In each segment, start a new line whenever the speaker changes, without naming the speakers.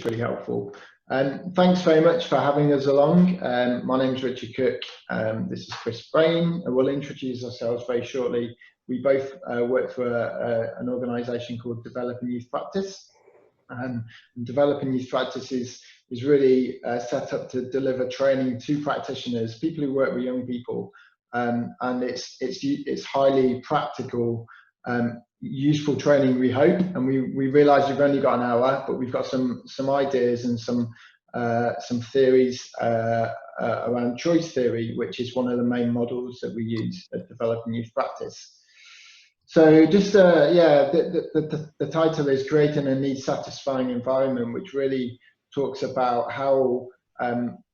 really helpful. Thanks very much for having us along. My name is Richard Cook. This is Chris Brain. We'll introduce ourselves very shortly. We both work for an organisation called Developing Youth Practice. And Developing Youth Practice is really set up to deliver training to practitioners, people who work with young people, and it's highly practical, useful training, we hope. And we realise we've only got an hour, but we've got some ideas and some theories around choice theory, which is one of the main models that we use at Developing Youth Practice. So just the title is Creating a Needs Satisfying Environment, which really talks about how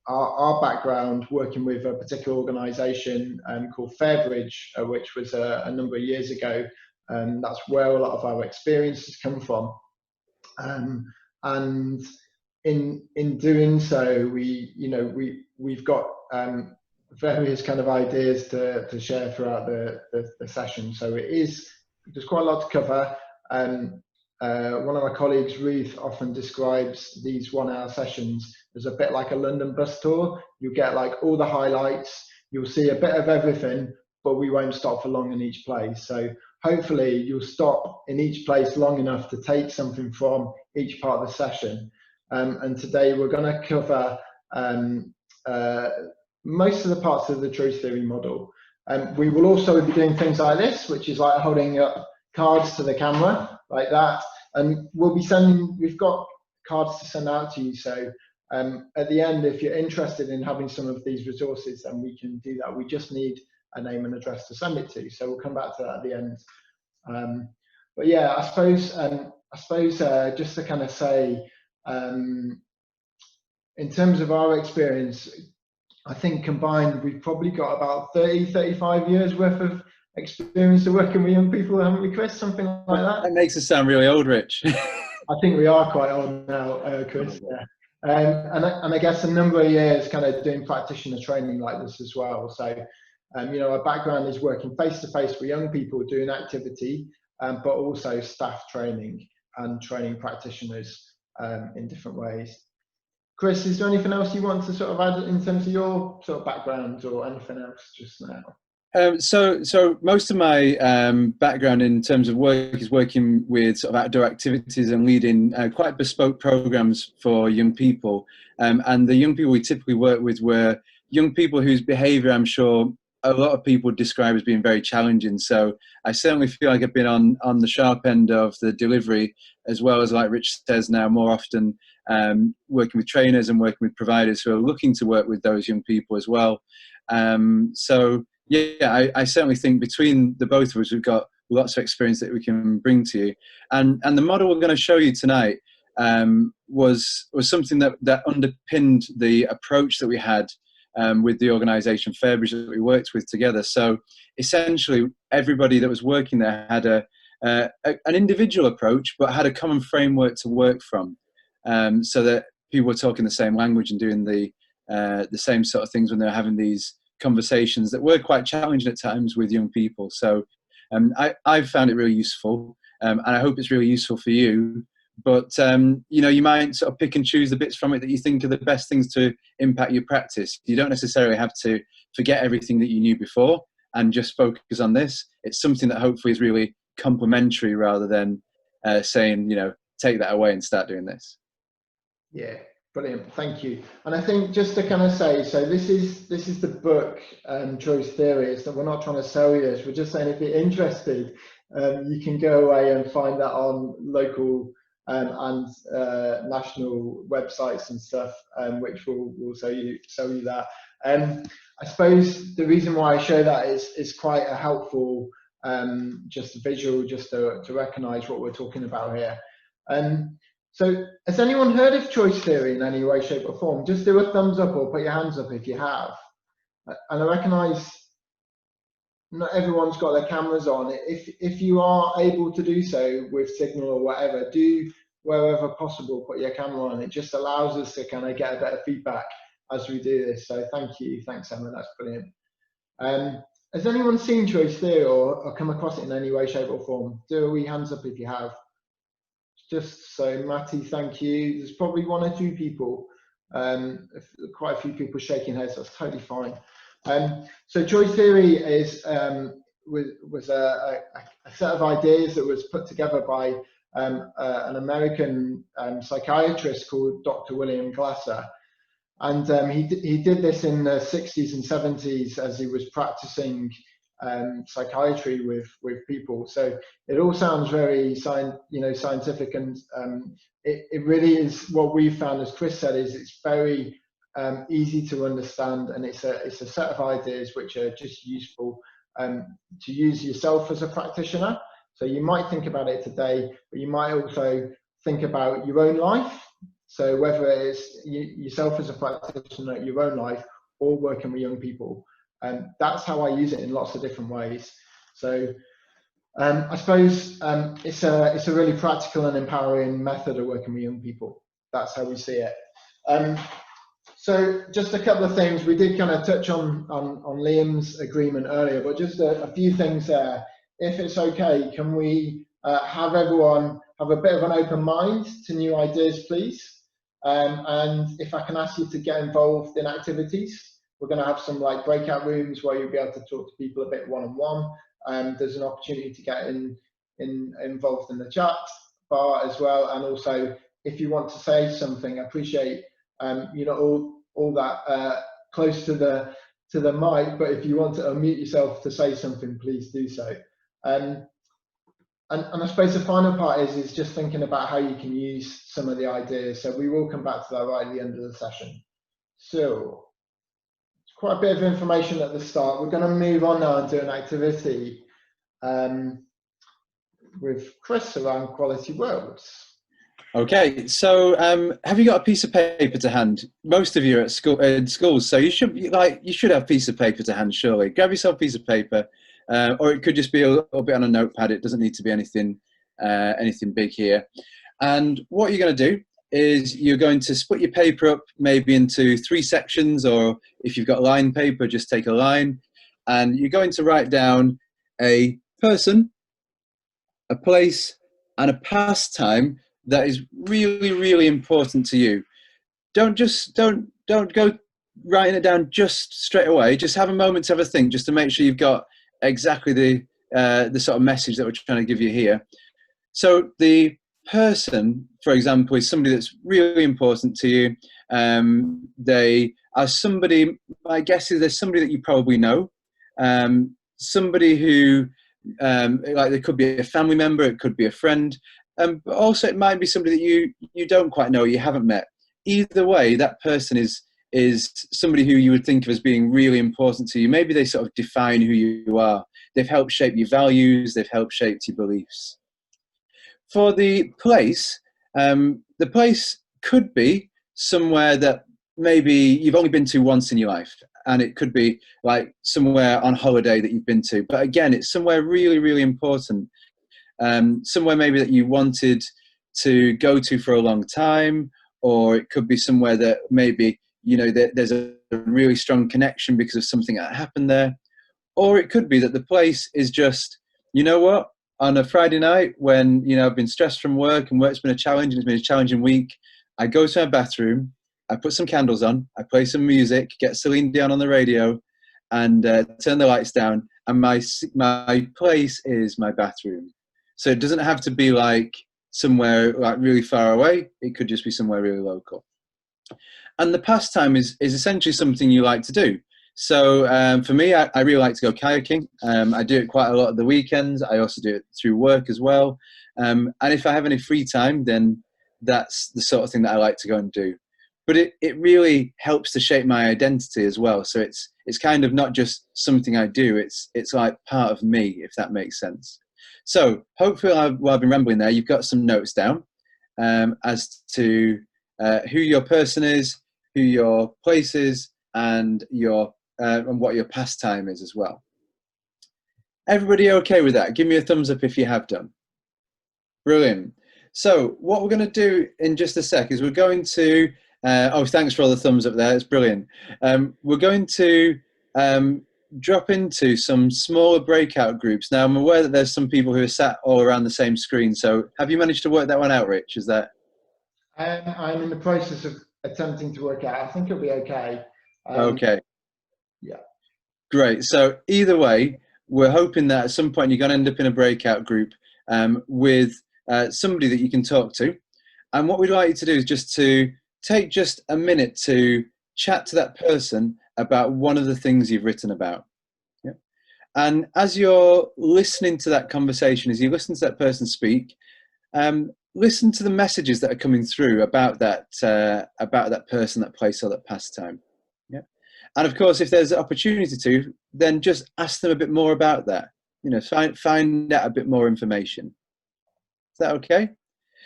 our background working with a particular organisation called Fairbridge, which was a number of years ago. That's where a lot of our experiences come from. And in doing so, we've got various kind of ideas to share throughout the session. So there's quite a lot to cover. One of my colleagues, Ruth, often describes these 1 hour sessions as a bit like a London bus tour. You get like all the highlights, you'll see a bit of everything, but we won't stop for long in each place. So hopefully you'll stop in each place long enough to take something from each part of the session. And today we're going to cover most of the parts of the choice theory model. We will also be doing things like this, which is like holding up cards to the camera like that, and we've got cards to send out to you. So at the end, if you're interested in having some of these resources, then we can do that. We just need a name and address to send it to, so we'll come back to that at the end. But yeah, I suppose just to kind of say, in terms of our experience, I think combined we've probably got about 35 years worth of experience of working with young people, haven't we, Chris? Something like that.
That makes us sound really old, Rich.
I think we are quite old now, Chris. Yeah. And I guess a number of years kind of doing practitioner training like this as well. So, our background is working face-to-face with young people doing activity, but also staff training and training practitioners in different ways. Chris, is there anything else you want to sort of add in terms of your sort of background or anything else just now?
So most of my background in terms of work is working with sort of outdoor activities and leading quite bespoke programs for young people. And the young people we typically work with were young people whose behaviour, I'm sure, a lot of people describe as being very challenging. So I certainly feel like I've been on the sharp end of the delivery, as well as, like Rich says now, more often working with trainers and working with providers who are looking to work with those young people as well. So yeah, I certainly think between the both of us, we've got lots of experience that we can bring to you. And the model we're going to show you tonight was something that underpinned the approach that we had with the organisation Fairbridge that we worked with together. So essentially, everybody that was working there had an individual approach, but had a common framework to work from, so that people were talking the same language and doing the same sort of things when they were having these conversations that were quite challenging at times with young people. So I've found it really useful, and I hope it's really useful for you. But you might sort of pick and choose the bits from it that you think are the best things to impact your practice. You don't necessarily have to forget everything that you knew before and just focus on this. It's something that hopefully is really complementary rather than saying, take that away and start doing this.
Yeah, brilliant. Thank you. And I think just to kind of say, so this is the book, Choice Theory. So we're not trying to sell you this. We're just saying if you're interested, you can go away and find that on local and national websites and stuff, which will sell you that. I suppose the reason why I show that is quite a helpful just a visual, just to recognise what we're talking about here. So has anyone heard of choice theory in any way, shape or form? Just do a thumbs up or put your hands up if you have. And I recognise not everyone's got their cameras on. If you are able to do so with Signal or whatever, do wherever possible put your camera on. It just allows us to kind of get a better feedback as we do this. So thank you. Thanks, Emma. That's brilliant. Has anyone seen choice theory or come across it in any way, shape or form? Do a wee hands up if you have. Just so, Matty, thank you. There's probably one or two people, quite a few people shaking heads. That's totally fine. So Joyce Theory is was a set of ideas that was put together by an American psychiatrist called Dr. William Glasser. And he did this in the 60s and 70s as he was practicing psychiatry with people. So it all sounds very scientific, and it really is. What we've found, as Chris said, is it's very easy to understand, and it's a set of ideas which are just useful to use yourself as a practitioner. So you might think about it today, but you might also think about your own life. So whether it's yourself as a practitioner, your own life, or working with young people, that's how I use it in lots of different ways. So I suppose it's a really practical and empowering method of working with young people. That's how we see it. So just a couple of things. We did kind of touch on Liam's agreement earlier, but just a few things there. If it's okay, can we have everyone have a bit of an open mind to new ideas, please? And if I can ask you to get involved in activities, we're going to have some like breakout rooms where you'll be able to talk to people a bit one-on-one. There's an opportunity to get involved in the chat bar as well. And also, if you want to say something, I appreciate you're not all that close to the mic, but if you want to unmute yourself to say something, please do so. And I suppose the final part is just thinking about how you can use some of the ideas. So we will come back to that right at the end of the session. So it's quite a bit of information at the start. We're going to move on now and do an activity with Chris around quality words.
Okay, so have you got a piece of paper to hand? Most of you are at in schools, so you should have a piece of paper to hand, surely. Grab yourself a piece of paper. Or it could just be a little bit on a notepad. It doesn't need to be anything big here. And what you're going to do is you're going to split your paper up maybe into 3 sections, or if you've got line paper, just take a line. And you're going to write down a person, a place, and a pastime that is really, really important to you. Don't go writing it down just straight away. Just have a moment to have a think, just to make sure you've got exactly the sort of message that we're trying to give you here. So the person, for example, is somebody that's really important to you. They are somebody, my guess is there's somebody that you probably know, somebody who, like there could be a family member, it could be a friend, but also it might be somebody that you don't quite know, you haven't met. Either way, that person is somebody who you would think of as being really important to you. Maybe they sort of define who you are. They've helped shape your values. They've helped shape your beliefs. For the place could be somewhere that maybe you've only been to once in your life, and it could be like somewhere on holiday that you've been to. But again, it's somewhere really, really important. Somewhere maybe that you wanted to go to for a long time, or it could be somewhere that maybe there's a really strong connection because of something that happened there. Or it could be that the place is just, you know what, on a Friday night when, I've been stressed from work and work's been a challenge and it's been a challenging week, I go to my bathroom, I put some candles on, I play some music, get Celine Dion on the radio, and turn the lights down, and my place is my bathroom. So it doesn't have to be like somewhere like really far away, it could just be somewhere really local. And the pastime is essentially something you like to do. So for me, I really like to go kayaking. I do it quite a lot at the weekends. I also do it through work as well. And if I have any free time, then that's the sort of thing that I like to go and do. But it really helps to shape my identity as well. So it's kind of not just something I do. It's like part of me, if that makes sense. So hopefully, while I've been rambling there, you've got some notes down as to who your person is, who your place is, and what your pastime is as well. Everybody okay with that? Give me a thumbs up if you have done. Brilliant. So what we're going to do in just a sec is we're going to, oh, thanks for all the thumbs up there. It's brilliant. We're going to drop into some smaller breakout groups. Now, I'm aware that there's some people who are sat all around the same screen. So have you managed to work that one out, Rich? Is that?
I'm in the process of attempting to work out. I think it'll be okay.
Okay.
Yeah.
Great. So either way, we're hoping that at some point you're going to end up in a breakout group with somebody that you can talk to. And what we'd like you to do is just to take just a minute to chat to that person about one of the things you've written about. Yeah. And as you're listening to that conversation, as you listen to that person speak, listen to the messages that are coming through about that person, that place, or that pastime. Yeah. And of course, if there's an opportunity to, then just ask them a bit more about that. You know, find out a bit more information. Is that okay?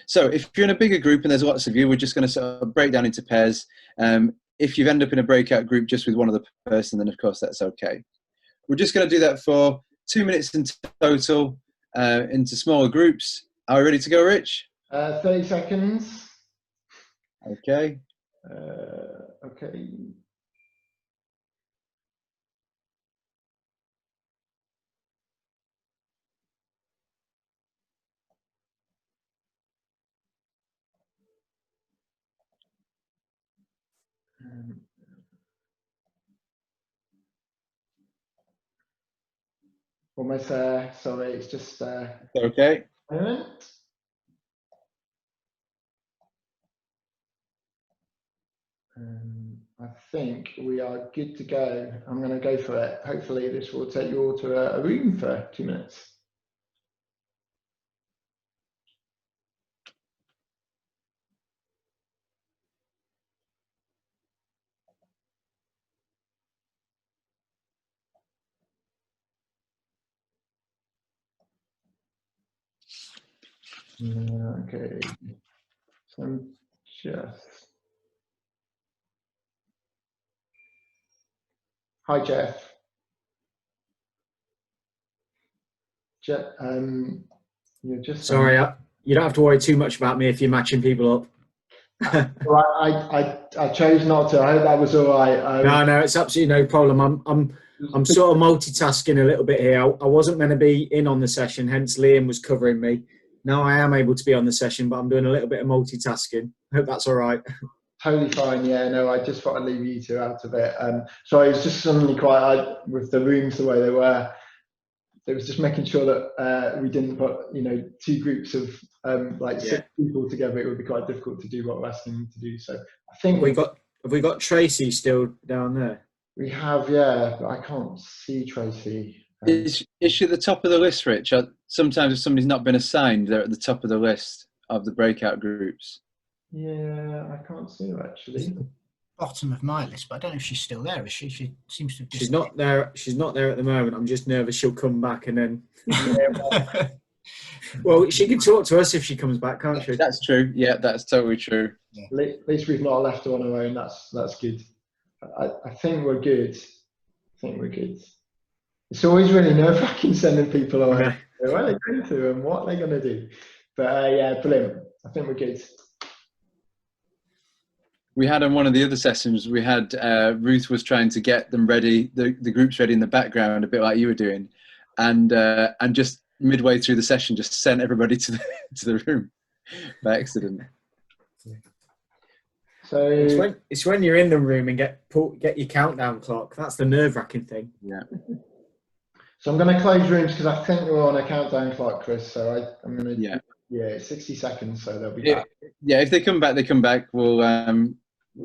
So if you're in a bigger group and there's lots of you, we're just going to sort of break down into pairs. If you end up in a breakout group just with one other person, then of course that's okay. We're just going to do that for 2 minutes in total into smaller groups. Are we ready to go, Rich?
30 seconds.
Okay.
Okay. Almost there. Sorry, it's just
Okay.
a moment. I think we are good to go. I'm going to go for it. Hopefully this will take you all to a room for 2 minutes. Okay. So I'm just... Hi, Jeff. Jeff, you're just...
Sorry, you don't have to worry too much about me if you're matching people up.
I chose not to. I hope that was all right.
No, it's absolutely no problem. I'm sort of multitasking a little bit here. I wasn't meant to be in on the session, hence Liam was covering me. Now I am able to be on the session, but I'm doing a little bit of multitasking. I hope that's all right.
Totally fine. Yeah, no, I just thought I'd leave you two out of it. Sorry, it's just suddenly quite with the rooms the way they were. It was just making sure that we didn't put, two groups of like 6 people together. It would be quite difficult to do what we're asking them to do. So I think
have we got Tracy still down there?
We have, yeah, but I can't see Tracy.
Is she at the top of the list, Rich? Sometimes if somebody's not been assigned, they're at the top of the list of the breakout groups.
Yeah, I can't see her actually.
Bottom of my list, but I don't know if she's still there. Is she? She seems to have
She's not there. She's not there at the moment. I'm just nervous she'll come back and then. Well, she can talk to us if she comes back, can't she?
That's true. Yeah, that's totally true.
Yeah. At least we've not left her on her own. That's good. I think we're good. It's always really nerve-wracking sending people away.
Yeah.
Where are they going to and what are they going to do? But yeah, brilliant. I think we're good.
We had on one of the other sessions, we had Ruth was trying to get them ready, the groups ready in the background, a bit like you were doing, and just midway through the session, just sent everybody to the room by accident.
So
it's when you're in the room and get your countdown clock. That's the nerve-wracking thing.
Yeah.
So I'm going to close rooms because I think we're on a countdown clock, Chris. So I'm going to
yeah,
60 seconds. So they'll be back.
Yeah, if they come back, they come back. We'll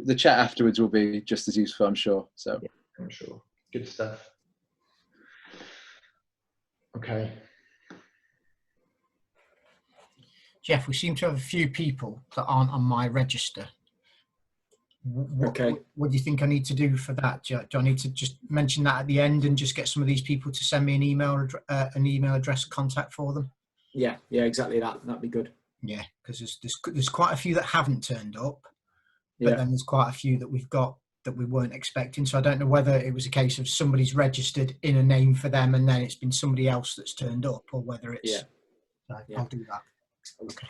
the chat afterwards will be just as useful, I'm sure. So
yeah, I'm sure. Good stuff. Okay.
Jeff, we seem to have a few people that aren't on my register. What do you think I need to do for that? Do I need to just mention that at the end and just get some of these people to send me an email address contact for them?
Yeah, exactly that. That'd be good.
Yeah, because there's quite a few that haven't turned up, but then there's quite a few that we've got that we weren't expecting. So I don't know whether it was a case of somebody's registered in a name for them and then it's been somebody else that's turned up, or whether it's. I'll do that.
Okay.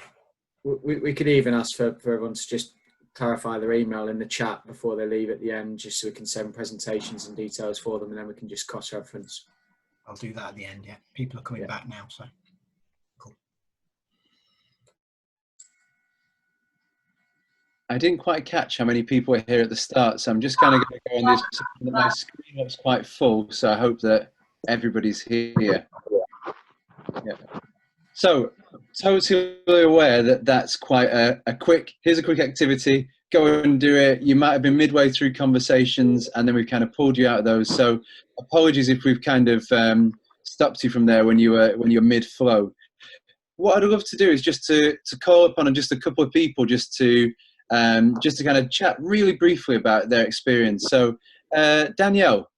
We could even ask for everyone to just clarify their email in the chat before they leave at the end, just so we can send presentations and details for them, and then we can just cross-reference.
I'll do that at the end. Yeah, people are coming back now, so cool.
I didn't quite catch how many people were here at the start, so I'm just kind of going to go on this. My screen looks quite full, so I hope that everybody's here. Yeah. So, totally aware that that's quite a quick, here's a quick activity, go and do it. You might have been midway through conversations and then we've kind of pulled you out of those. So apologies if we've kind of stopped you from there when you're mid-flow. What I'd love to do is just to call upon just a couple of people just to kind of chat really briefly about their experience. So Danielle,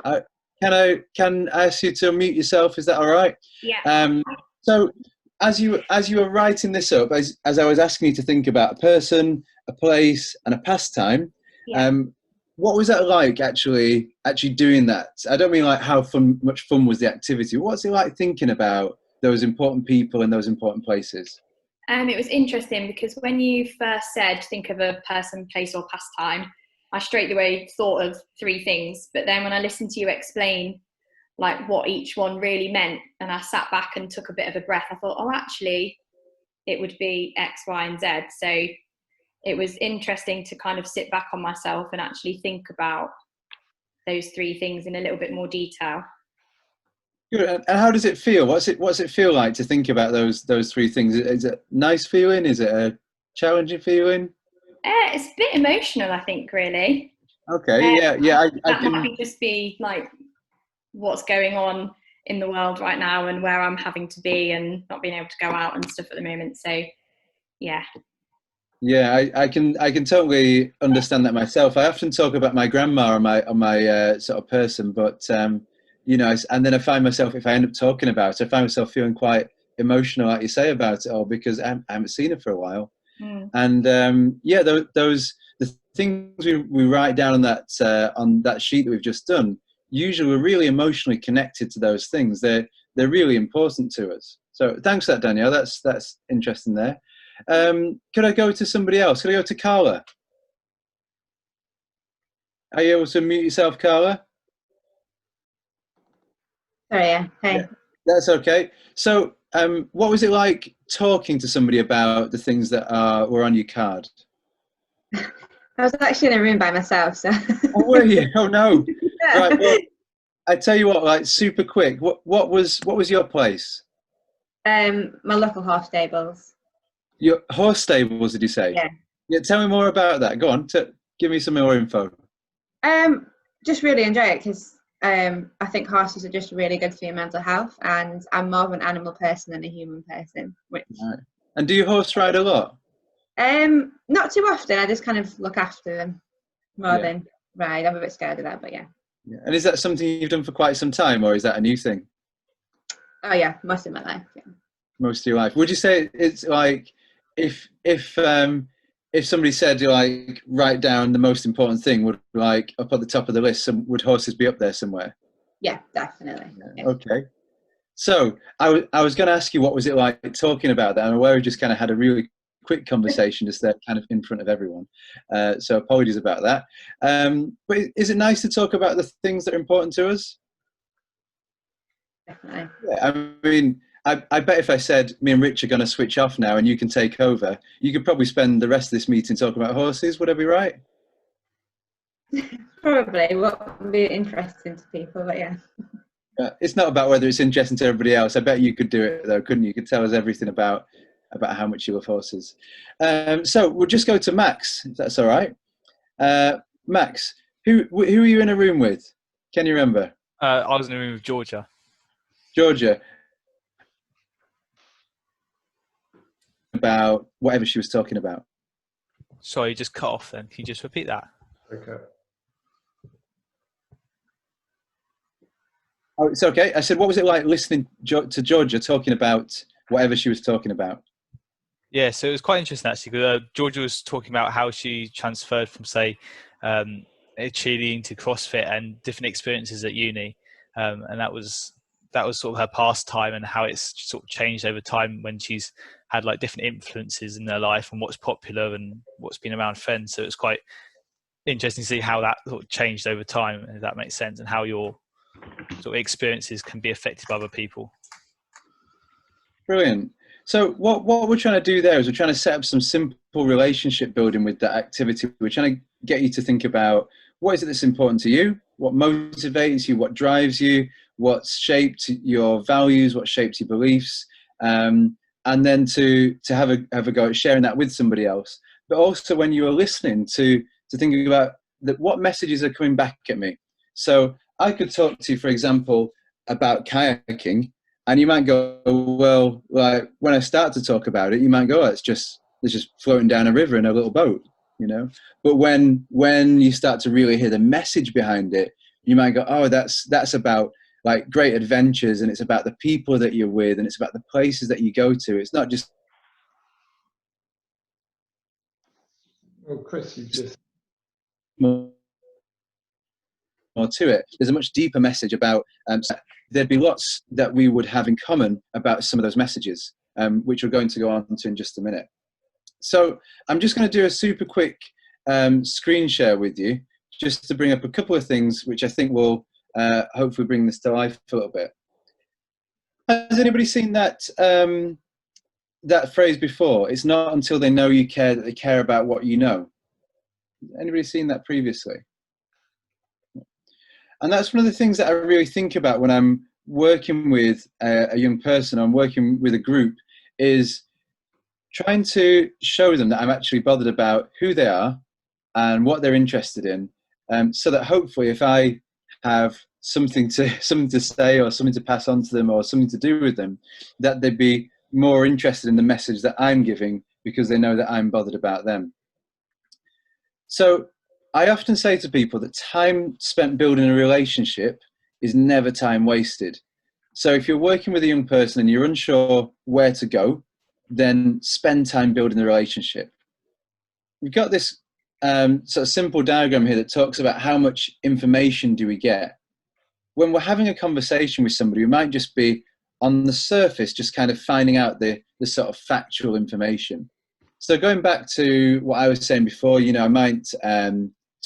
can I ask you to unmute yourself? Is that all right?
Yeah.
So as you were writing this up, as I was asking you to think about a person, a place, and a pastime,
Yeah.
what was that like actually doing that? I don't mean like how much fun was the activity. What's it like thinking about those important people and those important places?
It was interesting because when you first said think of a person, place, or pastime, I straight away thought of 3 things. But then when I listened to you explain like what each one really meant, and I sat back and took a bit of a breath, I thought, oh, actually, it would be X, Y, and Z. So it was interesting to kind of sit back on myself and actually think about those 3 things in a little bit more detail.
Good. And how does it feel? What's it feel like to think about those 3 things? Is it a nice feeling? Is it a challenging feeling?
It's a bit emotional, I think, really.
Okay. Yeah.
That might just be like what's going on in the world right now and where I'm having to be and not being able to go out and stuff at the moment. So, yeah.
Yeah, I can totally understand that myself. I often talk about my grandma on my sort of person, but you know, and then I find myself, if I end up talking about it, I find myself feeling quite emotional, like you say, about it all, because I haven't seen her for a while.
Mm.
And yeah, the things we write down on that sheet that we've just done, usually we're really emotionally connected to those things. They're really important to us. So thanks for that, Danielle. That's interesting there. Could I go to somebody else? Could I go to Carla? Are you able to mute yourself, Carla?
Sorry, yeah. Hey.
Yeah, that's okay. So what was it like talking to somebody about the things that were on your card?
I was actually in a room by myself, so.
Oh, were you? Oh no.
Yeah.
Right. Well, I tell you what. Like super quick. What was your place?
My local horse stables.
Your horse stables? Did you say?
Yeah.
Yeah. Tell me more about that. Go on. Give me some more info.
Just really enjoy it because I think horses are just really good for your mental health, and I'm more of an animal person than a human person. Which.
Right. And do you horse ride a lot?
Not too often. I just kind of look after them more than ride. I'm a bit scared of that, but yeah.
And is that something you've done for quite some time, or is that a new thing?
Oh yeah, most of my life. Yeah.
Most of your life. Would you say it's like if somebody said like write down the most important thing, would like up at the top of the list, would horses be up there somewhere?
Yeah, definitely. Yeah.
Okay. So I was going to ask you, what was it like talking about that? I'm aware we just kind of had a really quick conversation just there kind of in front of everyone. So apologies about that. But is it nice to talk about the things that are important to us?
Definitely.
Yeah, I mean, I bet if I said me and Rich are going to switch off now and you can take over, you could probably spend the rest of this meeting talking about horses. Would I be right?
Probably. Won't be interesting to people, but yeah.
It's not about whether it's interesting to everybody else. I bet you could do it though, couldn't you? You could tell us everything about how much you love horses. So we'll just go to Max, if that's all right. Max, who are you in a room with? Can you remember?
I was in a room with Georgia.
Georgia. About whatever she was talking about.
Sorry, you just cut off then. Can you just repeat that?
Okay.
Oh, it's okay. I said, what was it like listening to Georgia talking about whatever she was talking about?
Yeah, so it was quite interesting actually, because Georgia was talking about how she transferred from, say, cheerleading to CrossFit and different experiences at uni. And that was that was sort of her pastime, and how it's sort of changed over time when she's had like different influences in her life and what's popular and what's been around friends. So it's quite interesting to see how that sort of changed over time, if that makes sense, and how your sort of experiences can be affected by other people.
Brilliant. So what we're trying to do there is we're trying to set up some simple relationship building with that activity. We're trying to get you to think about what is it that's important to you, what motivates you, what drives you, what's shaped your values, what shapes your beliefs, and then to have a go at sharing that with somebody else. But also when you are listening to thinking about what messages are coming back at me. So I could talk to you, for example, about kayaking, and you might go, well, like when I start to talk about it, you might go, oh, it's just floating down a river in a little boat, you know. But when you start to really hear the message behind it, you might go, oh, that's about like great adventures, and it's about the people that you're with, and it's about the places that you go to. It's not just.
Well, Chris, you've just
More to it. There's a much deeper message about. There'd be lots that we would have in common about some of those messages, which we're going to go on to in just a minute. So I'm just going to do a super quick screen share with you, just to bring up a couple of things which I think will hopefully bring this to life a little bit. Has anybody seen that that phrase before? It's not until they know you care that they care about what you know. Anybody seen that previously? And that's one of the things that I really think about when I'm working with a young person, I'm working with a group, is trying to show them that I'm actually bothered about who they are and what they're interested in, so that hopefully if I have something to say or something to pass on to them or something to do with them, that they'd be more interested in the message that I'm giving because they know that I'm bothered about them. So I often say to people that time spent building a relationship is never time wasted. So if you're working with a young person and you're unsure where to go, then spend time building the relationship. We've got this sort of simple diagram here that talks about how much information do we get. When we're having a conversation with somebody, we might just be on the surface, just kind of finding out the sort of factual information. So going back to what I was saying before, you know, I might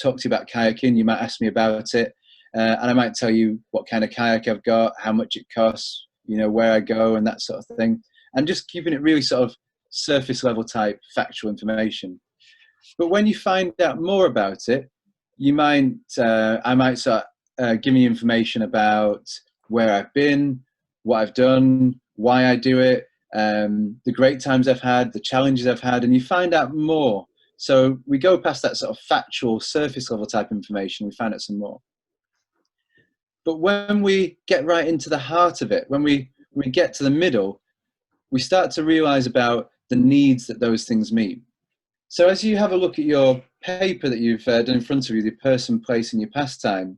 talk to you about kayaking, you might ask me about it, and I might tell you what kind of kayak I've got, how much it costs, you know, where I go and that sort of thing. And just keeping it really sort of surface level type factual information. But when you find out more about it, you might, I might start giving you information about where I've been, what I've done, why I do it, the great times I've had, the challenges I've had, and you find out more. So we go past that sort of factual surface level type information, we find out some more. But when we get right into the heart of it, when we get to the middle, we start to realize about the needs that those things meet. So as you have a look at your paper that you've done in front of you, the person, place, and your pastime,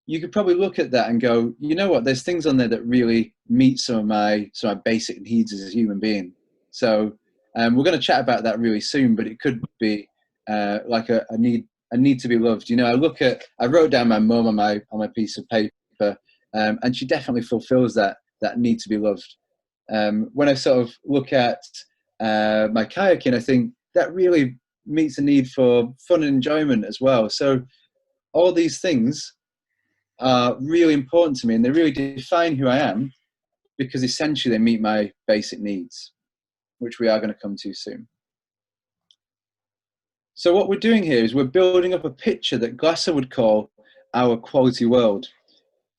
you could probably look at that and go, you know what, there's things on there that really meet some of my basic needs as a human being. So we're going to chat about that really soon, but it could be like a need to be loved. You know, I wrote down my mum on my piece of paper, and she definitely fulfills that need to be loved. When I sort of look at my kayaking, I think that really meets the need for fun and enjoyment as well. So all these things are really important to me, and they really define who I am, because essentially they meet my basic needs, which we are going to come to soon. So what we're doing here is we're building up a picture that Glasser would call our quality world.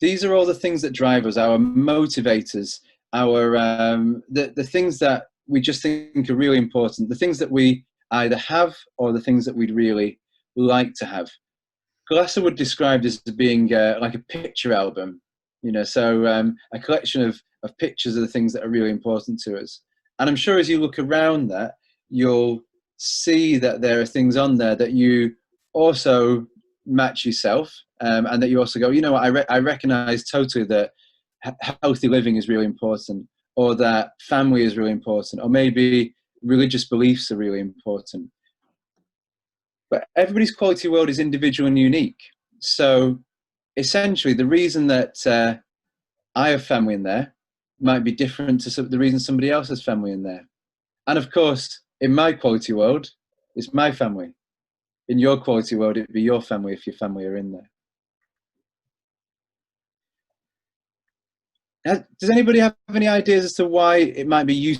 These are all the things that drive us, our motivators, our the things that we just think are really important, the things that we either have or the things that we'd really like to have. Glasser would describe this as being like a picture album, you know, so a collection of pictures of the things that are really important to us. And I'm sure as you look around that, you'll see that there are things on there that you also match yourself, and that you also go, you know what, I recognize totally that healthy living is really important, or that family is really important, or maybe religious beliefs are really important. But everybody's quality world is individual and unique. So essentially the reason that I have family in there might be different to the reason somebody else has family in there. And of course, in my quality world, it's my family. In your quality world, it'd be your family if your family are in there. Does anybody have any ideas as to why it might be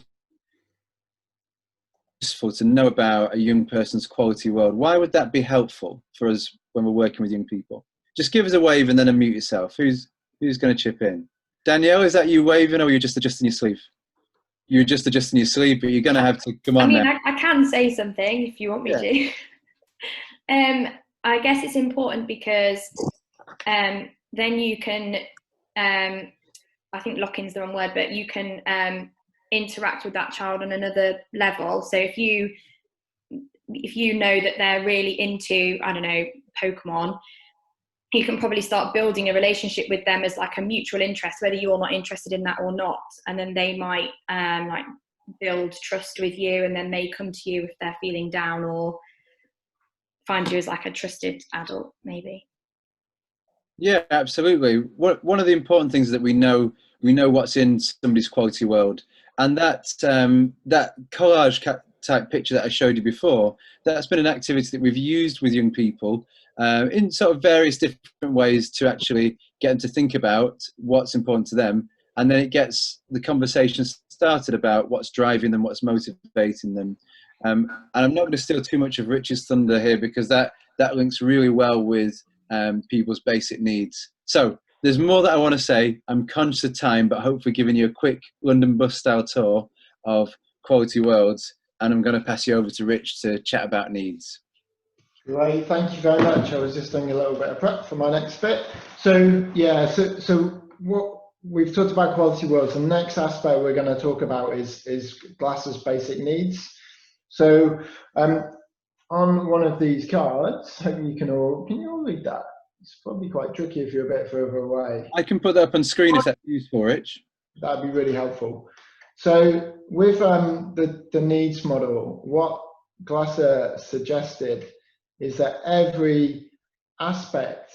useful to know about a young person's quality world? Why would that be helpful for us when we're working with young people? Just give us a wave and then unmute yourself. Who's going to chip in? Danielle, is that you waving, or are you just adjusting your sleeve? You're just adjusting your sleeve, but you're going to have to come on.
I mean,
now.
I can say something if you want me to. I guess it's important because then you can, I think lock-in's the wrong word, but you can interact with that child on another level. So if you know that they're really into, I don't know, Pokemon, you can probably start building a relationship with them as like a mutual interest, whether you're not interested in that or not. And then they might like build trust with you, and then they come to you if they're feeling down, or find you as like a trusted adult, maybe.
Yeah, absolutely. One of the important things is that we know what's in somebody's quality world, and that collage type picture that I showed you before, that's been an activity that we've used with young people in sort of various different ways to actually get them to think about what's important to them, and then it gets the conversation started about what's driving them, what's motivating them. And I'm not going to steal too much of Rich's thunder here, because that links really well with people's basic needs. So there's more that I want to say. I'm conscious of time, but hopefully giving you a quick London bus style tour of quality worlds, and I'm going to pass you over to Rich to chat about needs.
Great, thank you very much. I was just doing a little bit of prep for my next bit. So yeah, so what we've talked about quality worlds. The next aspect we're going to talk about is Glass's basic needs. So on one of these cards, hope you can all read that? It's probably quite tricky if you're a bit further away.
I can put that up on screen if that's useful, Rich.
That'd be really helpful. So with the needs model, what Glasser suggested is that every aspect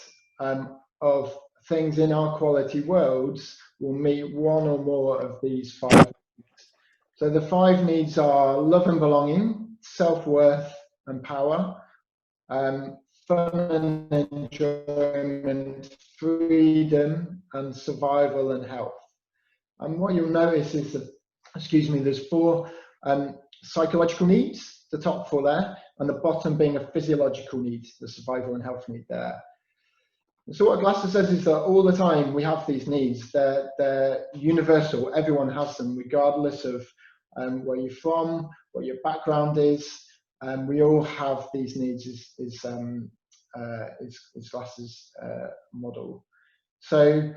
of things in our quality worlds will meet one or more of these 5 needs. So the 5 needs are love and belonging, self-worth and power, fun and enjoyment, freedom and survival and health. And what you'll notice is that, there's 4 psychological needs, the top 4 there, and the bottom being a physiological need, the survival and health need there. So what Glasser says is that all the time we have these needs. They're universal. Everyone has them, regardless of where you're from, what your background is. We all have these needs. Is Glasser's model. So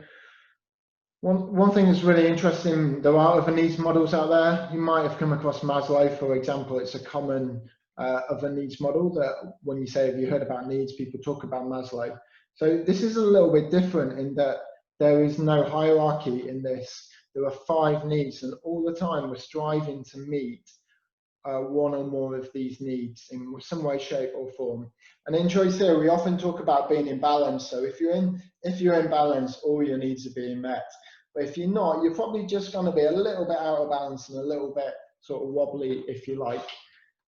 one thing that's really interesting, there are other needs models out there. You might have come across Maslow, for example. It's a common other needs model that when you say, have you heard about needs, people talk about Maslow. So this is a little bit different in that there is no hierarchy in this. There are 5 needs, and all the time we're striving to meet one or more of these needs in some way, shape or form. And in Joyce Theory, we often talk about being in balance. So if you're in balance, all your needs are being met. But if you're not, you're probably just going to be a little bit out of balance and a little bit sort of wobbly, if you like.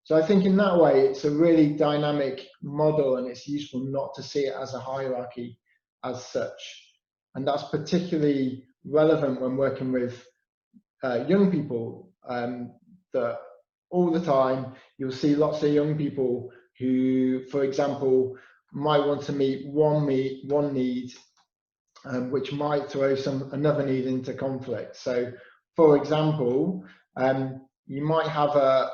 So I think in that way, it's a really dynamic model, and it's useful not to see it as a hierarchy as such. And that's particularly relevant when working with young people, that all the time you'll see lots of young people who, for example, might want to meet one need, which might throw another need into conflict. So, for example, you might have a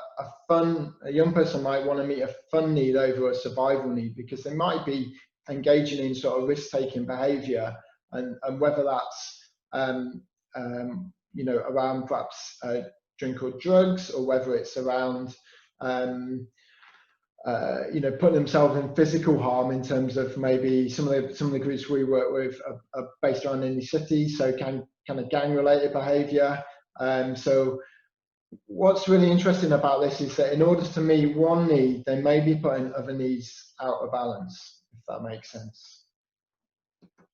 young person might want to meet a fun need over a survival need, because they might be engaging in sort of risk-taking behaviour, and whether that's around perhaps drink or drugs, or whether it's around putting themselves in physical harm, in terms of maybe some of the groups we work with are based around inner cities, so kind of gang-related behaviour. So what's really interesting about this is that in order to meet one need, they may be putting other needs out of balance, if that makes sense.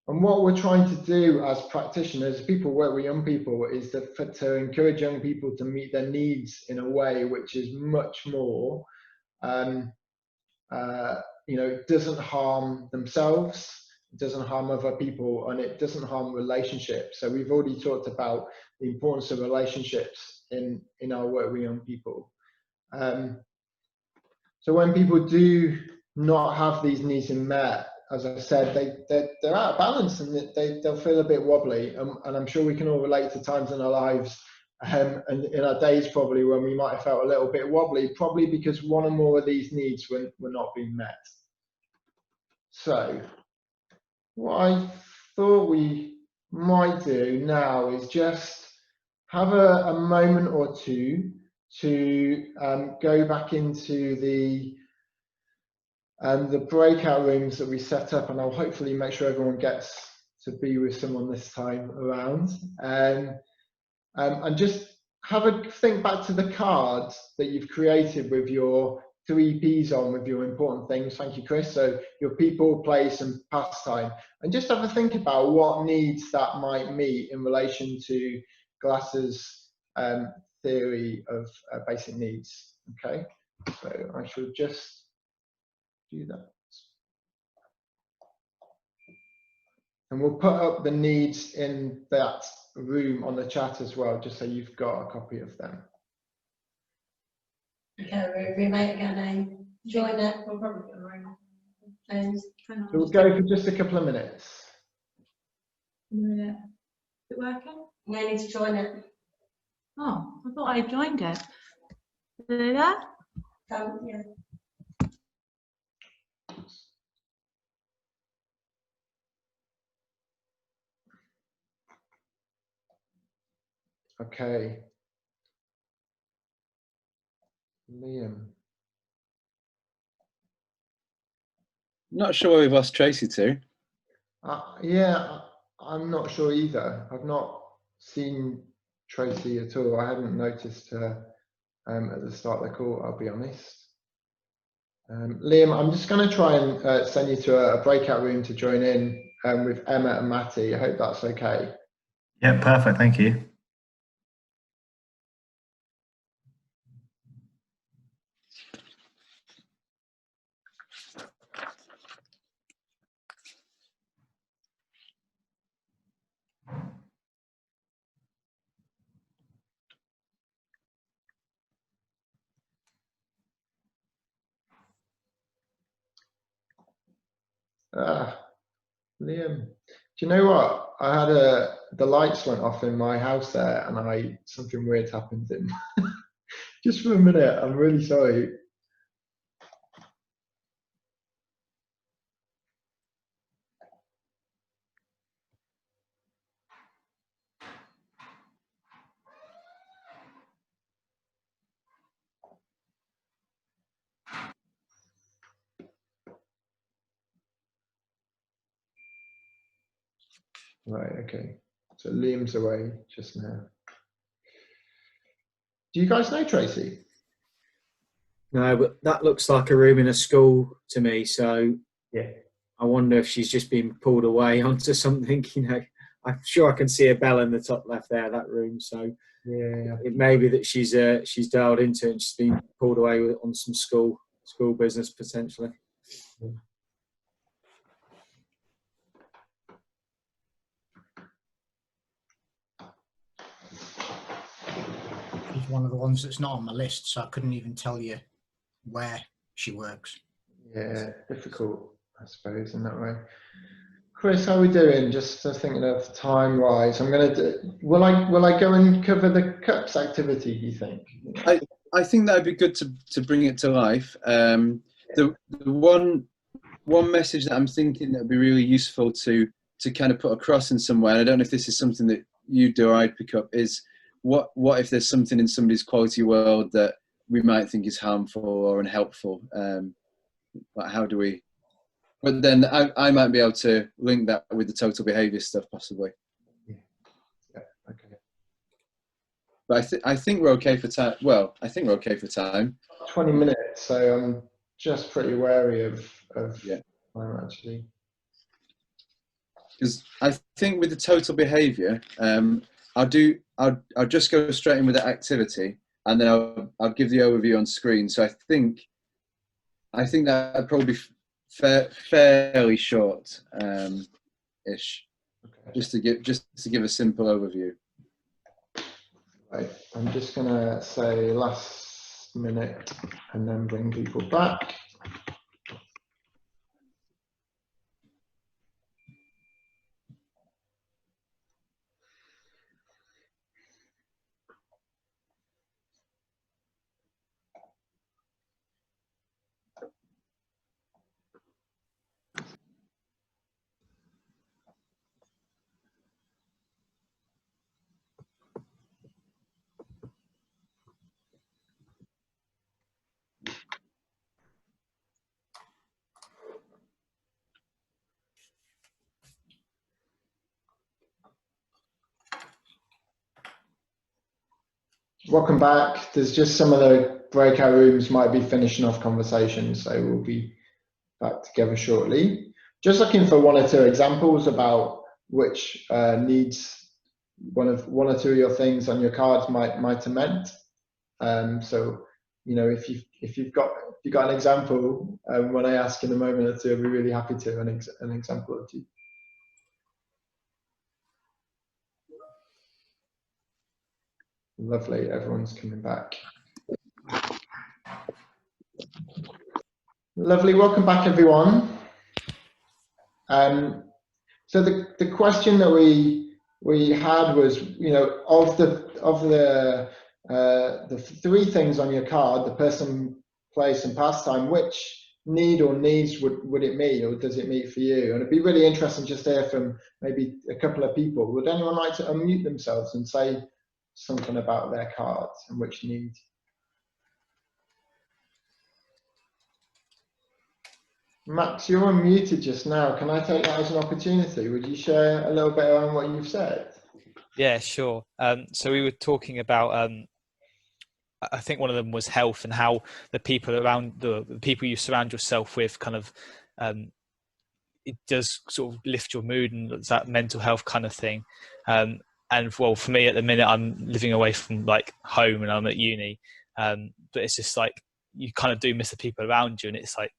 And what we're trying to do as practitioners, people work with young people, is to encourage young people to meet their needs in a way which is much more, doesn't harm themselves, it doesn't harm other people, and it doesn't harm relationships. So we've already talked about the importance of relationships in our work with young people. So when people do not have these needs met, as I said, they're out of balance, and they'll feel a bit wobbly. And I'm sure we can all relate to times in our lives and in our days probably when we might have felt a little bit wobbly, probably because one or more of these needs were not being met. So what I thought we might do now is just have a moment or two to go back into the breakout rooms that we set up, and I'll hopefully make sure everyone gets to be with someone this time around, and just have a think back to the cards that you've created with your 3 P's on, with your important things. Thank you, Chris. So your people, place, and pastime, and just have a think about what needs that might meet in relation to Glass's theory of basic needs. Okay, so I should just do that. And we'll put up the needs in that room on the chat as well, just so you've got a copy of them.
Okay, we make a join it. We'll probably get a room.
So we'll go for just a couple of minutes.
Is it working?
No need to join it.
Oh, I thought I joined it. Is it there?
Yeah.
Okay. Liam.
Not sure where we've lost Tracy to.
Yeah, I'm not sure either. I've not seen Tracy at all. I hadn't noticed her at the start of the call, I'll be honest. Liam, I'm just going to try and send you to a breakout room to join in with Emma and Matty. I hope that's okay.
Yeah, perfect. Thank you.
Liam, do you know what? I had the lights went off in my house there, and something weird happened in just for a minute. I'm really sorry. Right, okay. So Liam's away just now. Do you guys know Tracy?
No, but that looks like a room in a school to me. So
yeah,
I wonder if she's just been pulled away onto something. You know, I'm sure I can see a bell in the top left there, that room. So
yeah,
it may be that she's dialed into it and she's been pulled away on some school business potentially.
Yeah.
She's one of the ones that's not on my list, so I couldn't even tell you where she works.
Yeah, difficult, I suppose, in that way. Chris, how are we doing? Just thinking of time-wise, I'm going to do. Will I go and cover the cups activity? Do you think?
I think that'd be good to bring it to life. The one message that I'm thinking that would be really useful to kind of put across in some way, and I don't know if this is something that you do or I'd pick up, is what if there's something in somebody's quality world that we might think is harmful or unhelpful? Like how do we? But then I might be able to link that with the total behaviour stuff possibly.
Yeah. Okay.
But I think we're okay for time. Well, I think we're okay for time.
20 minutes, so I'm just pretty wary of
yeah.
time actually.
Because I think with the total behaviour, I'll just go straight in with the activity, and then I'll give the overview on screen. So I think that'd probably be fairly short, ish, just to give a simple overview.
Right, I'm just gonna say last minute and then bring people back. Welcome back. There's just some of the breakout rooms might be finishing off conversations, so we'll be back together shortly. Just looking for one or two examples about which needs one or two of your things on your cards might have meant. So you know, if you've got an example, when I ask in a moment or two, I'll be really happy to an example or two. Lovely, everyone's coming back. Lovely, welcome back everyone. So the question that we had was, you know, of the three things on your card, the person, place and pastime, which need or needs would it meet, or does it meet for you? And it'd be really interesting just to hear from maybe a couple of people. Would anyone like to unmute themselves and say something about their cards and which need? Max, you're unmuted just now. Can I take that as an opportunity? Would you share a little bit on what you've said?
Yeah, sure. So we were talking about, I think one of them was health, and how the people around, the people you surround yourself with kind of, it does sort of lift your mood, and it's that mental health kind of thing. And well, for me at the minute, I'm living away from like home and I'm at uni. But it's just like, you kind of do miss the people around you. And it's like,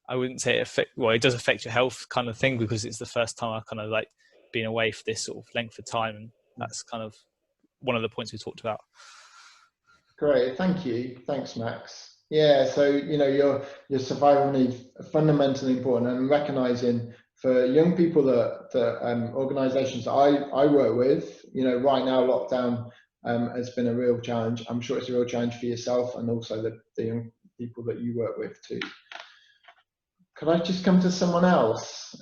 I wouldn't say it does affect your health kind of thing, because it's the first time I've kind of like been away for this sort of length of time. And that's kind of one of the points we talked about.
Great, thank you. Thanks, Max. Yeah, so you know, your survival needs are fundamentally important, and recognizing for young people that organisations I work with, you know, right now lockdown has been a real challenge. I'm sure it's a real challenge for yourself and also the young people that you work with too. Could I just come to someone else?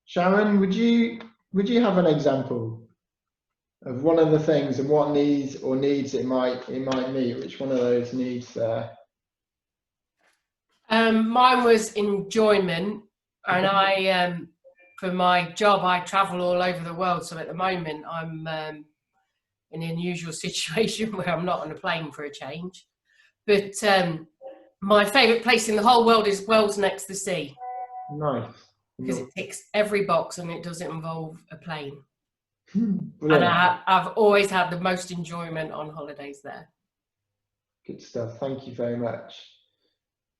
Sharon, would you have an example of one of the things and what needs it might meet? Which one of those needs there?
Mine was enjoyment, and I for my job I travel all over the world, so at the moment I'm in an unusual situation where I'm not on a plane for a change, but my favourite place in the whole world is Wales next to the sea.
Nice.
Because it ticks every box and it doesn't involve a plane.
Brilliant.
And I've always had the most enjoyment on holidays there.
Good stuff. Thank you very much.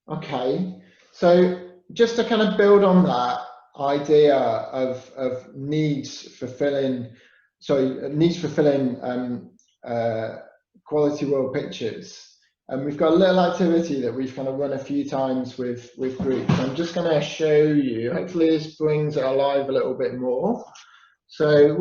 Okay, so just to kind of build on that idea of needs fulfilling quality world pictures. And we've got a little activity that we've kind of run a few times with groups. I'm just going to show you. Hopefully this brings it alive a little bit more. So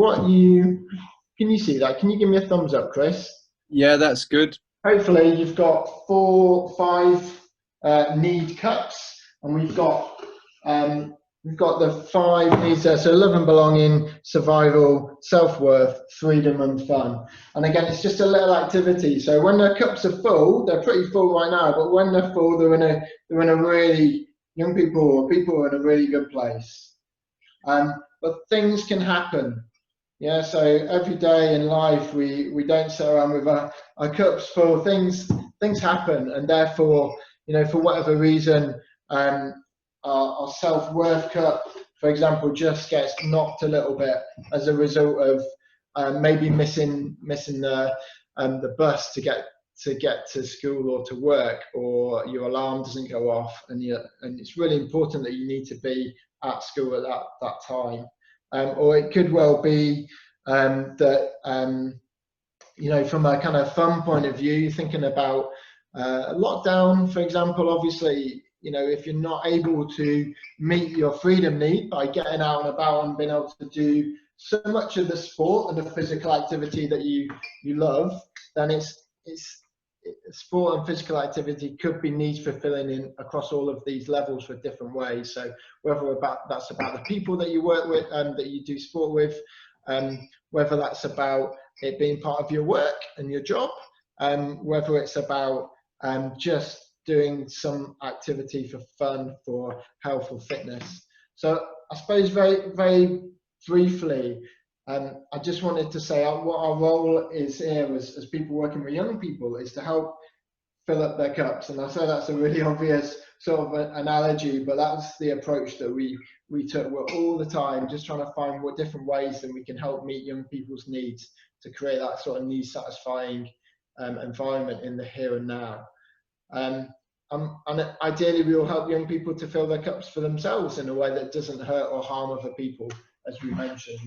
can you see that? Can you give me a thumbs up, Chris?
Yeah, that's good.
Hopefully you've got 5 need cups, and we've got the 5 needs there. So love and belonging, survival, self-worth, freedom and fun. And again, it's just a little activity. So when the cups are full, they're pretty full right now, but when they're full, they're in a really, young people or people are in a really good place. But things can happen. Yeah, so every day in life we don't sit around with our cups full. Things happen, and therefore, you know, for whatever reason, our self-worth cup for example, just gets knocked a little bit as a result of maybe missing the bus to get to school or to work, or your alarm doesn't go off, and it's really important that you need to be at school at that time. Or it could well be that from a kind of fun point of view, thinking about lockdown, for example. Obviously, if you're not able to meet your freedom need by getting out and about and being able to do so much of the sport and the physical activity that you love, then it's sport and physical activity could be needs fulfilling in across all of these levels for different ways. So whether that's about the people that you work with and that you do sport with, whether that's about it being part of your work and your job, whether it's about just doing some activity for fun, for health or fitness. So I suppose very, very briefly, I just wanted to say what our role is here as people working with young people is to help fill up their cups. And I say that's a really obvious sort of analogy, but that's the approach that we took. We're all the time just trying to find what different ways that we can help meet young people's needs to create that sort of need satisfying environment in the here and now. And ideally we will help young people to fill their cups for themselves in a way that doesn't hurt or harm other people, as we mentioned.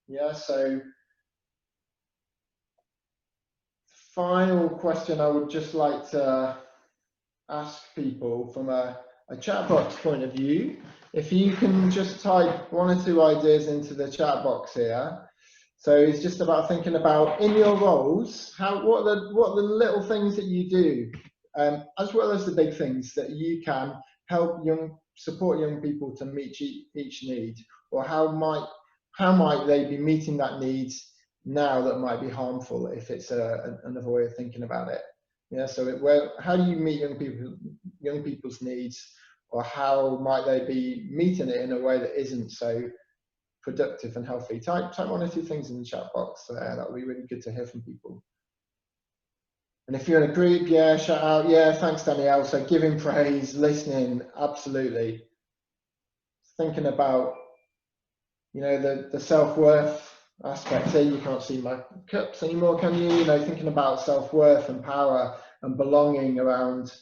Yeah, so final question I would just like to ask people from a chat box point of view, if you can just type 1 or 2 ideas into the chat box here. So it's just about thinking about, in your roles, what are the little things that you do, as well as the big things that you can help support young people to meet each need, or how might they be meeting that need now that might be harmful, if it's another way of thinking about it. Yeah, so how do you meet young people's needs, or how might they be meeting it in a way that isn't so productive and healthy? Type 1 or 2 things in the chat box. That would be really good to hear from people. And if you're in a group, yeah, shout out. Yeah, thanks, Danielle. So giving praise, listening, absolutely. Thinking about, the self-worth aspect here. You can't see my cups anymore, can you? Thinking about self-worth and power and belonging around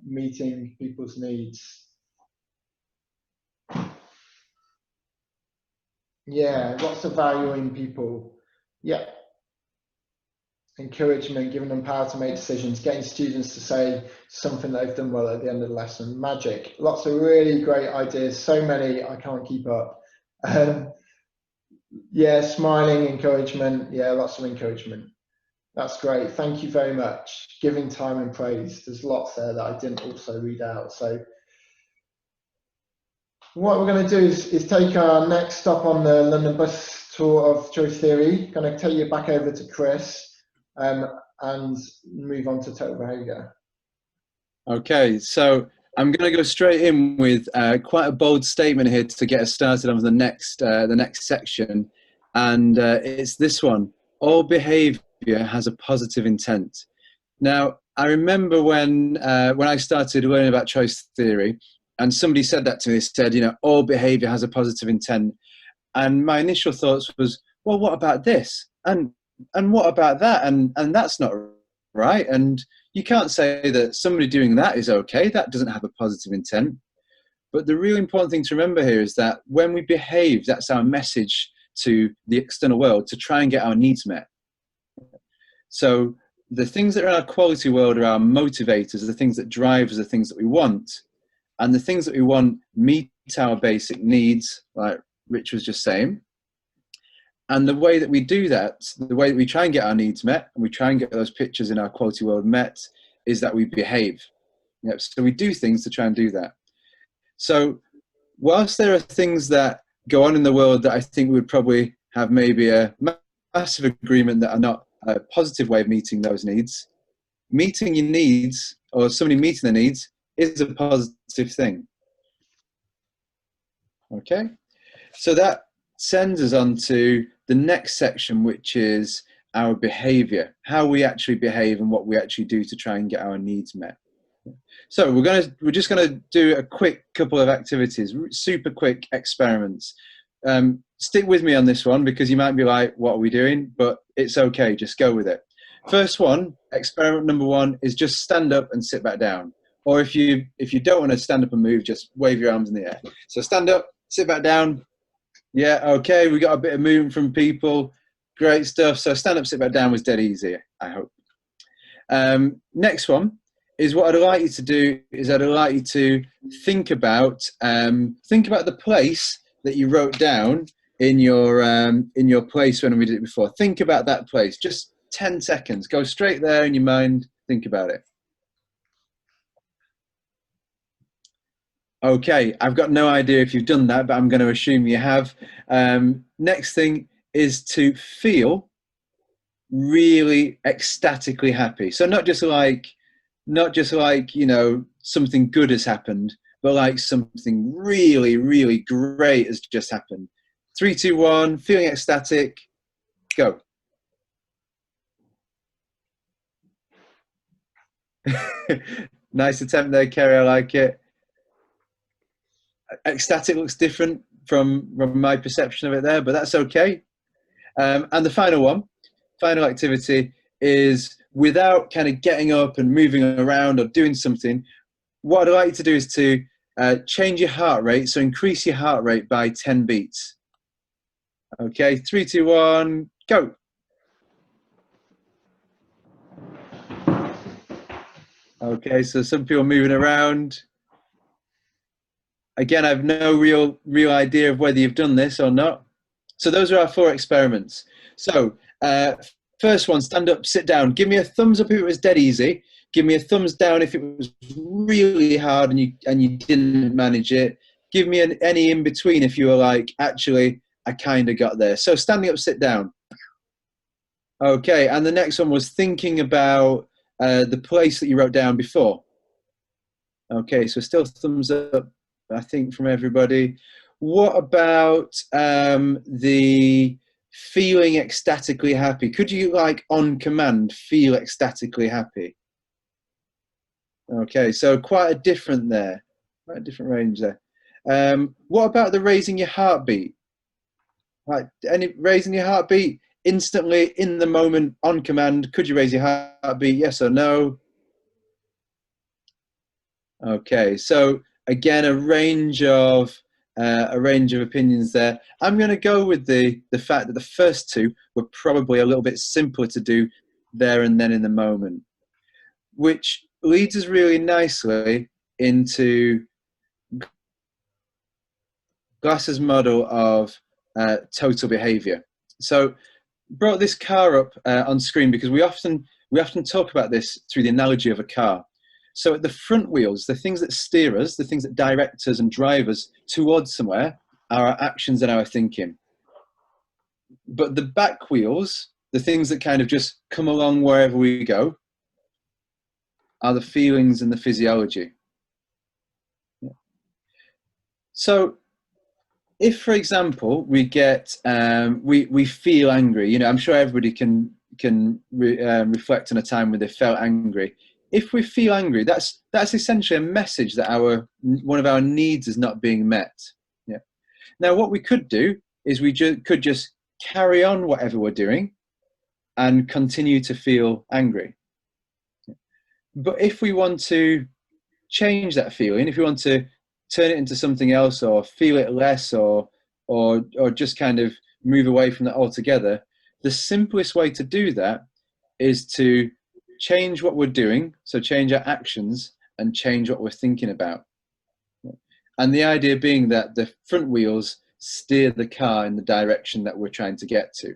meeting people's needs. Yeah, lots of value in people. Yeah. Encouragement, giving them power to make decisions, getting students to say something they've done well at the end of the lesson. Magic. Lots of really great ideas. So many, I can't keep up. Yeah, smiling, encouragement. Yeah, lots of encouragement. That's great. Thank you very much. Giving time and praise. There's lots there that I didn't also read out. So what we're going to do is take our next stop on the London bus tour of Joyce Theory. Going to take you back over to Chris and move on to total behaviour. Okay, so I'm going to go straight in with quite a bold statement here to get us started on the next section, and it's this one: all behaviour has a positive intent. Now, I remember when I started learning about choice theory, and somebody said that to me. They said, all behaviour has a positive intent, and my initial thoughts was, well, what about this? And what about that? And that's not right. And you can't say that somebody doing that is okay. That doesn't have a positive intent. But the really important thing to remember here is that when we behave, that's our message to the external world to try and get our needs met. So the things that are in our quality world are our motivators, the things that drive us, the things that we want. And the things that we want meet our basic needs, like Rich was just saying. And the way that we do that, the way that we try and get our needs met, and we try and get those pictures in our quality world met, is that we behave. Yep. So we do things to try and do that. So whilst there are things that go on in the world that I think we would probably have maybe a massive agreement that are not a positive way of meeting those needs, meeting your needs, or somebody meeting their needs, is a positive thing. Okay, so that sends us on to the next section, which is our behavior, how we actually behave and what we actually do to try and get our needs met.
So we're just gonna do a quick couple of activities, super quick experiments. Stick with me on this one because you might be like, what are we doing? But it's okay, just go with it. First one, experiment number one, is just stand up and sit back down. Or if you don't want to stand up and move, just wave your arms in the air. So stand up, sit back down. Yeah, okay, we got a bit of movement from people. Great stuff. So stand up, sit back down was dead easy, I hope. Next one is what I'd like you to do is I'd like you to think about the place that you wrote down in your place when we did it before. Think about that place. Just 10 seconds. Go straight there in your mind. Think about it. Okay, I've got no idea if you've done that, but I'm going to assume you have. Next thing is to feel really ecstatically happy. So not just like you know, something good has happened, but like something really, really great has just happened. 3, 2, 1, feeling ecstatic, go. Nice attempt there, Kerry, I like it. Ecstatic looks different from my perception of it there, but that's okay. And the final activity is, without kind of getting up and moving around or doing something, what I'd like you to do is to change your heart rate, so increase your heart rate by 10 beats. Okay, 3, 2, 1, go. Okay, so some people moving around. Again, I have no real idea of whether you've done this or not. So those are our 4 experiments. So first one, stand up, sit down. Give me a thumbs up if it was dead easy. Give me a thumbs down if it was really hard and you didn't manage it. Give me any in between if you were like, actually, I kind of got there. So standing up, sit down. Okay, and the next one was thinking about the place that you wrote down before. Okay, so still thumbs up, I think, from everybody. What about the feeling ecstatically happy? Could you, like, on command, feel ecstatically happy? Okay, so quite a different range there. What about the raising your heartbeat? Like, any raising your heartbeat instantly in the moment on command? Could you raise your heartbeat? Yes or no? Okay, so again, a range of opinions there. I'm going to go with the fact that the first 2 were probably a little bit simpler to do there and then in the moment, which leads us really nicely into Glass's model of total behavior. So brought this car up on screen because we often talk about this through the analogy of a car. So at the front wheels, the things that steer us, the things that direct us and drive us towards somewhere, are our actions and our thinking. But the back wheels, the things that kind of just come along wherever we go, are the feelings and the physiology. So if, for example, we get we feel angry, you know, I'm sure everybody can reflect on a time when they felt angry. If we feel angry, that's essentially a message that one of our needs is not being met. Yeah. Now, what we could do is we could just carry on whatever we're doing and continue to feel angry. But if we want to change that feeling, if we want to turn it into something else, or feel it less, or just kind of move away from that altogether, the simplest way to do that is to change what we're doing, so change our actions and change what we're thinking about. And the idea being that the front wheels steer the car in the direction that we're trying to get to.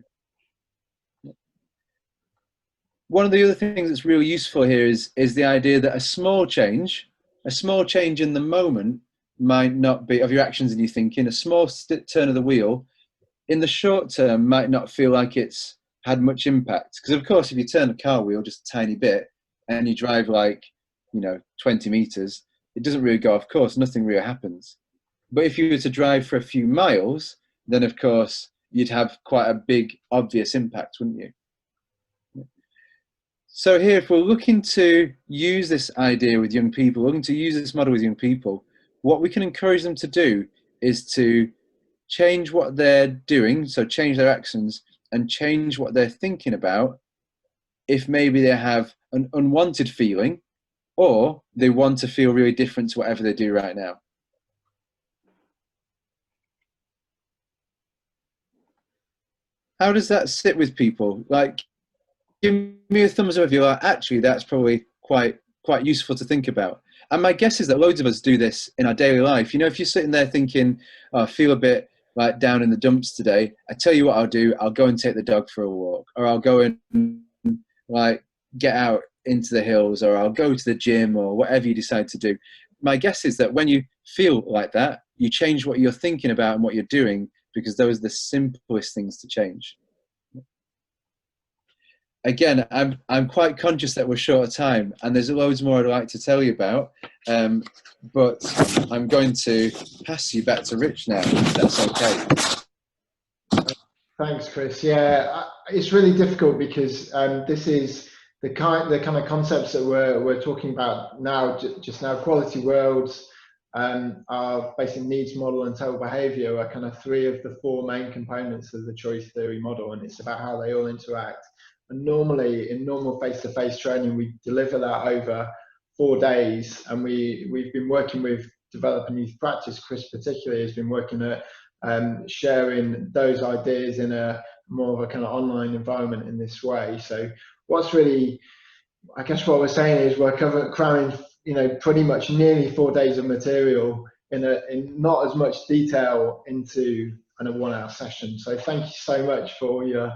One of the other things that's really useful here is the idea that a small change in the moment might not be, of your actions and your thinking, a small turn of the wheel in the short term might not feel like it's had much impact. Because of course, if you turn a car wheel just a tiny bit and you drive like, 20 meters, it doesn't really go off course, nothing really happens. But if you were to drive for a few miles, then of course you'd have quite a big obvious impact, wouldn't you? So here, if we're looking to use this idea with young people, looking to use this model with young people, what we can encourage them to do is to change what they're doing, so change their actions, and change what they're thinking about if maybe they have an unwanted feeling or they want to feel really different to whatever they do right now. How does that sit with people? Like, give me a thumbs up if you're like, actually, that's probably quite useful to think about. And my guess is that loads of us do this in our daily life. You know, if you're sitting there thinking, oh, I feel a bit like down in the dumps today, I tell you what I'll do, I'll go and take the dog for a walk, or I'll go and like get out into the hills, or I'll go to the gym, or whatever you decide to do. My guess is that when you feel like that, you change what you're thinking about and what you're doing, because those are the simplest things to change. Again, I'm quite conscious that we're short of time, and there's loads more I'd like to tell you about, but I'm going to pass you back to Rich now, if that's okay.
Thanks, Chris. Yeah, it's really difficult because this is the kind of concepts that we're talking about now. Just now, quality worlds, our basic needs model, and total behaviour are kind of three of the four main components of the Joyce Theory model, and it's about how they all interact. And normally, in normal face-to-face training, we deliver that over 4 days, and we've been working with developing youth practice. Chris particularly has been working at sharing those ideas in a more of a kind of online environment in this way. So what's really, I guess what we're saying is we're cramming, you know, pretty much nearly 4 days of material in not as much detail into a 1 hour session. So thank you so much for your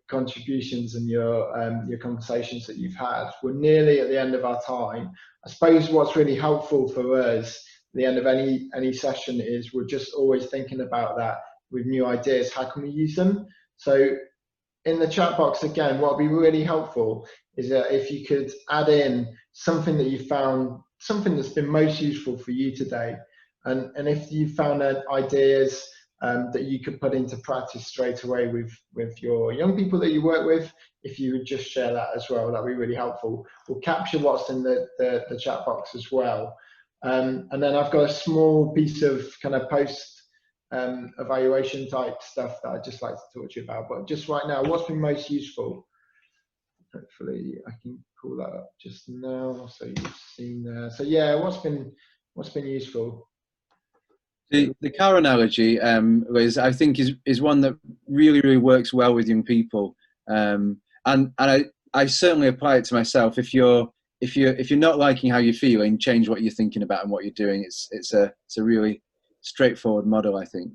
contributions and your conversations that you've had. We're nearly at the end of our time. I suppose what's really helpful for us at the end of any session is we're just always thinking about that with new ideas. How can we use them? So in the chat box again, what would be really helpful is that if you could add in something that you found, something that's been most useful for you today, and if you found ideas that you could put into practice straight away with your young people that you work with, if you would just share that as well, that'd be really helpful. We'll capture what's in the chat box as well. And then I've got a small piece of kind of post evaluation type stuff that I'd just like to talk to you about. But just right now, what's been most useful? Hopefully I can pull that up just now. So you've seen there. So yeah, what's been useful?
The car analogy, Liz, I think is one that really works well with young people, and I certainly apply it to myself. If you're not liking how you're feeling, change what you're thinking about and what you're doing. It's a really straightforward model, I think.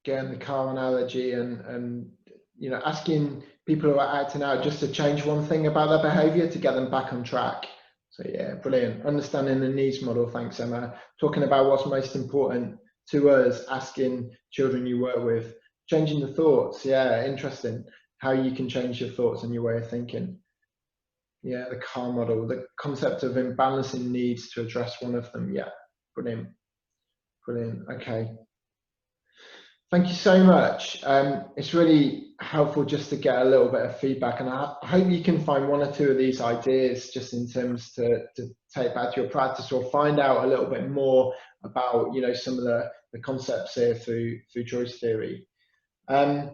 Again, the car analogy and you know, asking people who are acting out just to change one thing about their behaviour to get them back on track. So yeah, brilliant. Understanding the needs model, thanks Emma. Talking about what's most important to us, asking children you work with. Changing the thoughts, yeah, interesting. How you can change your thoughts and your way of thinking. Yeah, the car model, the concept of imbalancing needs to address one of them. Yeah, brilliant. Brilliant, okay. Thank you so much. It's really helpful just to get a little bit of feedback, and I hope you can find 1 or 2 of these ideas just in terms to take back to your practice, or find out a little bit more about, you know, some of the concepts here through Joyce Theory. A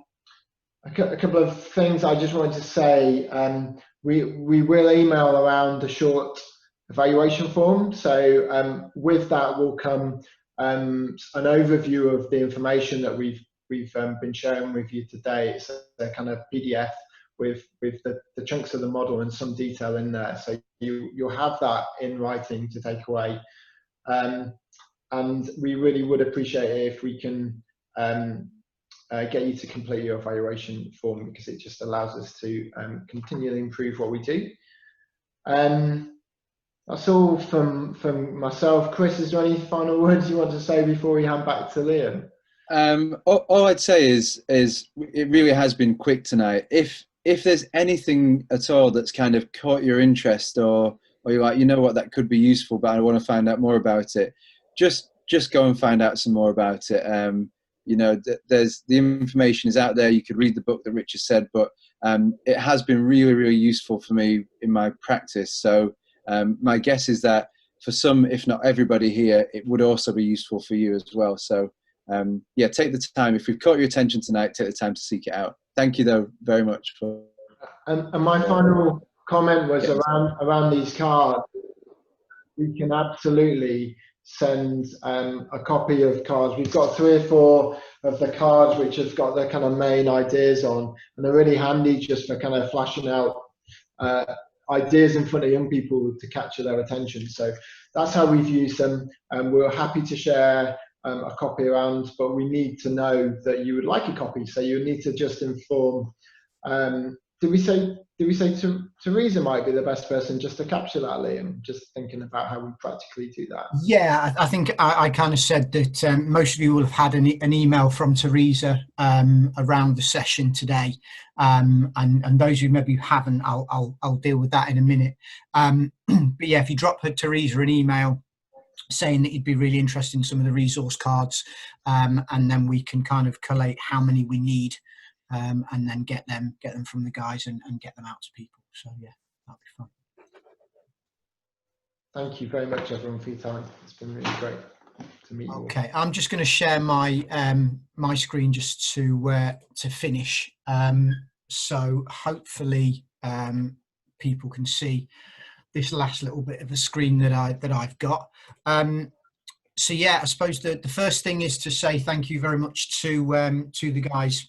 couple of things I just wanted to say. We will email around the short evaluation form. So with that will come an overview of the information that we've been sharing with you today. It's a kind of PDF with the chunks of the model and some detail in there. So you'll have that in writing to take away. And we really would appreciate it if we can get you to complete your evaluation form, because it just allows us to continually improve what we do. That's all from myself. Chris, is there any final words you want to say before we hand back to Liam?
All I'd say is it really has been quick tonight. If there's anything at all that's kind of caught your interest, or you're like, you know what, that could be useful, but I want to find out more about it, just go and find out some more about it. you know, there's the information is out there. You could read the book that Richard said, but it has been really, really useful for me in my practice. So my guess is that for some, if not everybody here, it would also be useful for you as well. So yeah, take the time. If we've caught your attention tonight, take the time to seek it out. Thank you, though, very much for.
And my final comment was around these cards. We can absolutely send a copy of cards. We've got 3 or 4 of the cards which have got their kind of main ideas on, and they're really handy just for kind of flashing out ideas in front of young people to capture their attention. So that's how we've used them, and we're happy to share a copy around, but we need to know that you would like a copy. So you need to just inform. Did we say Teresa might be the best person just to capture that, Liam? Just thinking about how we practically do that.
Yeah, I think I kind of said that most of you will have had an email from Teresa around the session today, and those who maybe haven't, I'll deal with that in a minute. But yeah, if you drop Teresa an email saying that you'd be really interested in some of the resource cards, and then we can kind of collate how many we need. And then get them from the guys and get them out to people. So yeah, that'll be fun.
Thank you very much, everyone, for your time. It's been really great to meet you.
Okay, I'm just going to share my my screen just to finish. So hopefully people can see this last little bit of the screen that I've got. So yeah, I suppose the first thing is to say thank you very much to the guys.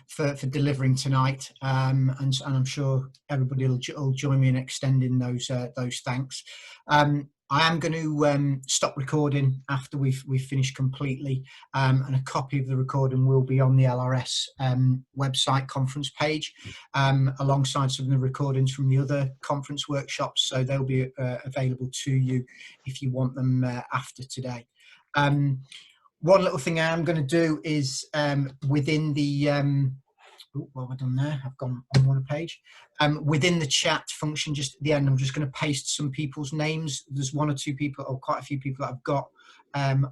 For delivering tonight, and I'm sure everybody will join me in extending those thanks. I am going to stop recording after we've finished completely, and a copy of the recording will be on the LRS website conference page, alongside some of the recordings from the other conference workshops, so they'll be available to you if you want them after today. One little thing I am going to do is within the what have I done there? I've gone on one page. Within the chat function, just at the end, I'm just going to paste some people's names. There's 1 or 2 people, or quite a few people that I've got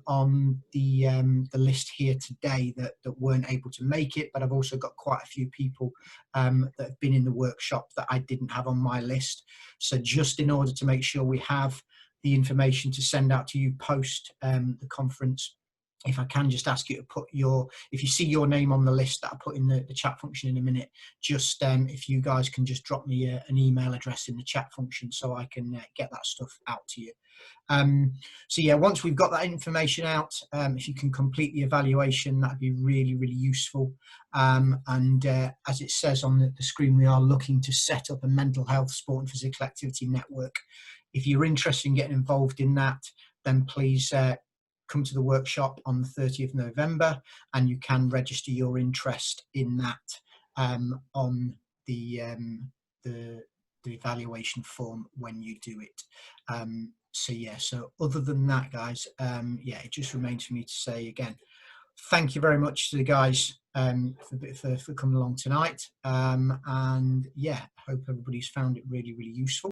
on the list here today that weren't able to make it, but I've also got quite a few people that have been in the workshop that I didn't have on my list. So just in order to make sure we have the information to send out to you post the conference, if I can just ask you to put if you see your name on the list that I put in the chat function in a minute, just if you guys can just drop me an email address in the chat function so I can get that stuff out to you. So yeah, once we've got that information out, if you can complete the evaluation, that'd be really, really useful. And as it says on the screen, we are looking to set up a mental health, sport and physical activity network. If you're interested in getting involved in that, then please come to the workshop on the 30th of November, and you can register your interest in that on the evaluation form when you do it. So yeah, so other than that, guys, yeah, it just remains for me to say again, thank you very much to the guys for coming along tonight, and yeah, I hope everybody's found it really, really useful.